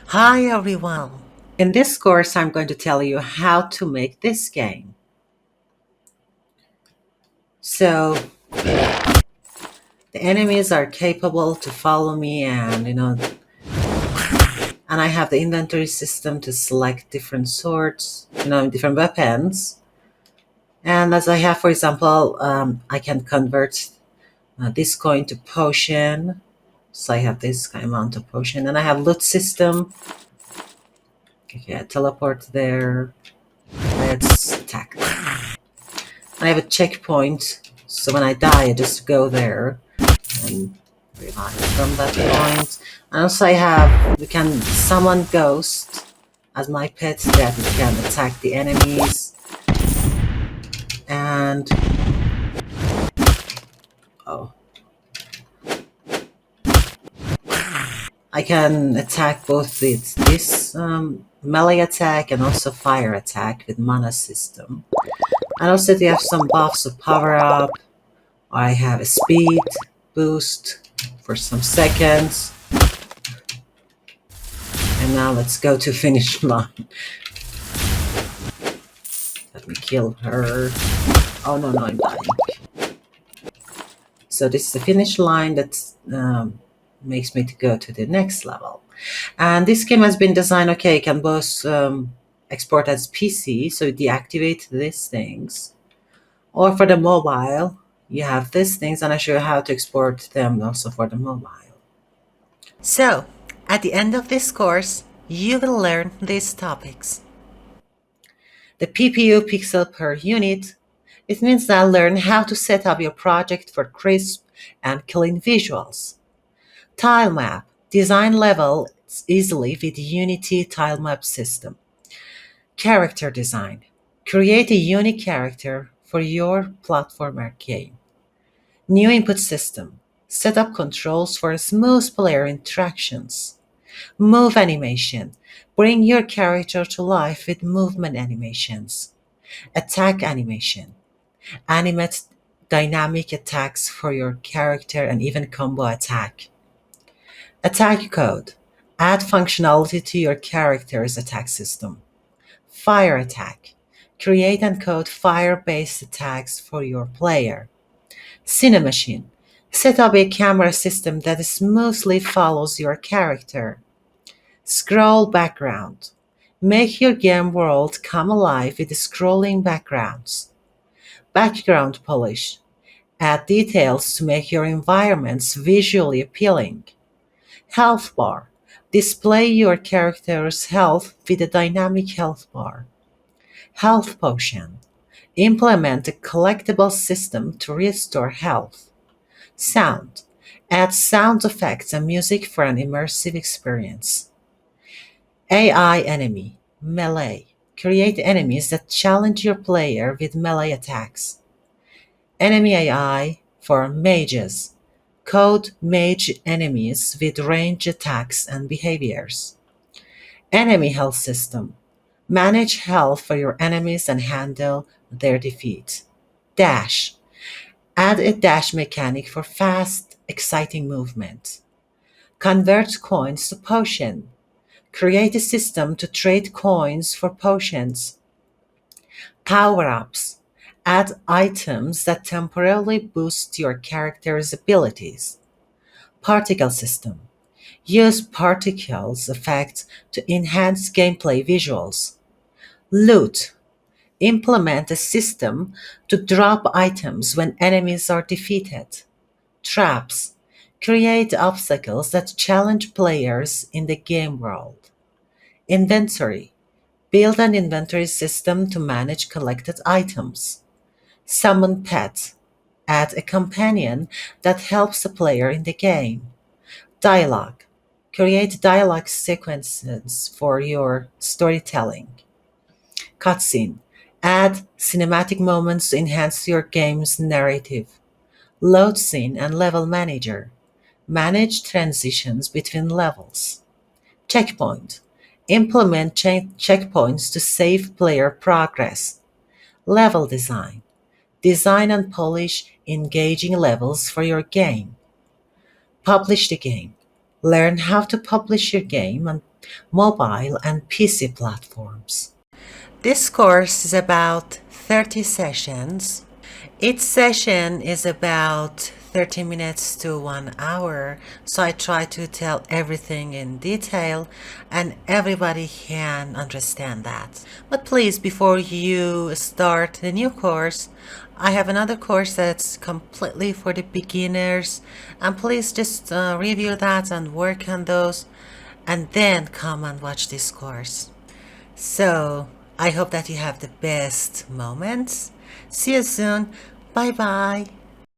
Hi everyone! In this course, I'm going to tell you how to make this game. So, the enemies are capable to follow me and I have the inventory system to select different swords, different weapons. And as I have, for example, I can convert this coin to potion. So I have this amount of potion and I have loot system. Okay, I teleport there. Let's attack. I have a checkpoint, so when I die, I just go there and revive from that point. And also, we can summon Ghost as my pet that can attack the enemies. And oh, I can attack both with this melee attack and also fire attack with mana system. And also, they have some buffs of power up. I have a speed boost for some seconds. And now let's go to finish line. Let me kill her. Oh no, I'm dying. So this is the finish line that makes me to go to the next level. And this game has been designed, okay, it can both export as PC, so you deactivate these things. Or for the mobile, you have these things, and I show you how to export them also for the mobile. So, at the end of this course, you will learn these topics. The PPU pixel per unit. It means that learn how to set up your project for crisp and clean visuals. Tile map. Design levels easily with Unity tile map system. Character design. Create a unique character for your platformer game. New input system. Set up controls for smooth player interactions. Move animation. Bring your character to life with movement animations. Attack animation. Animate dynamic attacks for your character and even combo attack. Attack code. Add functionality to your character's attack system. Fire attack. Create and code fire-based attacks for your player. Cinemachine. Set up a camera system that smoothly follows your character. Scroll background. Make your game world come alive with scrolling backgrounds. Background polish. Add details to make your environments visually appealing. Health bar. Display your character's health with a dynamic health bar. Health potion. Implement a collectible system to restore health. Sound. Add sound effects and music for an immersive experience. AI enemy. Melee. Create enemies that challenge your player with melee attacks. Enemy AI for mages. Code mage enemies with range attacks and behaviors. Enemy health system. Manage health for your enemies and handle their defeat. Dash. Add a dash mechanic for fast, exciting movement. Convert coins to potion. Create a system to trade coins for potions. Power ups. Add items that temporarily boost your character's abilities. Particle system. Use particles effects to enhance gameplay visuals. Loot. Implement a system to drop items when enemies are defeated. Traps. Create obstacles that challenge players in the game world. Inventory. Build an inventory system to manage collected items. Summon pet. Add a companion that helps the player in the game. Dialogue. Create dialogue sequences for your storytelling. Cutscene. Add cinematic moments to enhance your game's narrative. Load scene and level manager. Manage transitions between levels. Checkpoint. Implement checkpoints to save player progress. Level design. Design and polish engaging levels for your game. Publish the game. Learn how to publish your game and mobile and PC platforms. This course is about 30 sessions. Each session is about 30 minutes to 1 hour, so I try to tell everything in detail and everybody can understand that. But please, before you start the new course, I have another course that's completely for the beginners, and please just review that and work on those, and then come and watch this course. So, I hope that you have the best moments. See you soon. Bye bye.